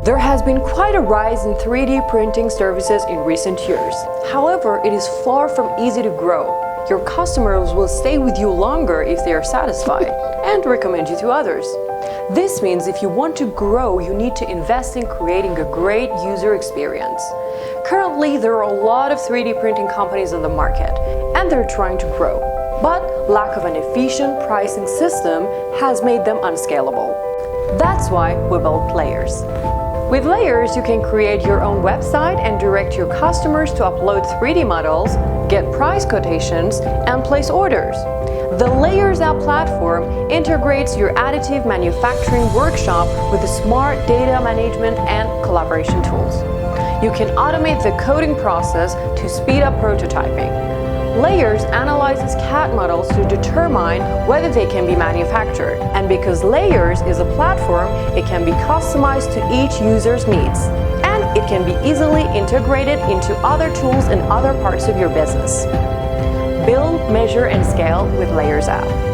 There has been quite a rise in 3D printing services in recent years. However, it is far from easy to grow. Your customers will stay with you longer if they are satisfied and recommend you to others. This means if you want to grow, you need to invest in creating a great user experience. Currently, there are a lot of 3D printing companies on the market, and they're trying to grow. But lack of an efficient pricing system has made them unscalable. That's why we built Layers. With Layers, you can create your own website and direct your customers to upload 3D models, get price quotations, and place orders. The Layers.app platform integrates your additive manufacturing workshop with the smart data management and collaboration tools. You can automate the coding process to speed up prototyping. Layers analyzes CAD models to determine whether they can be manufactured. And because Layers is a platform, it can be customized to each user's needs. And it can be easily integrated into other tools in other parts of your business. Build, measure, and scale with Layers.app.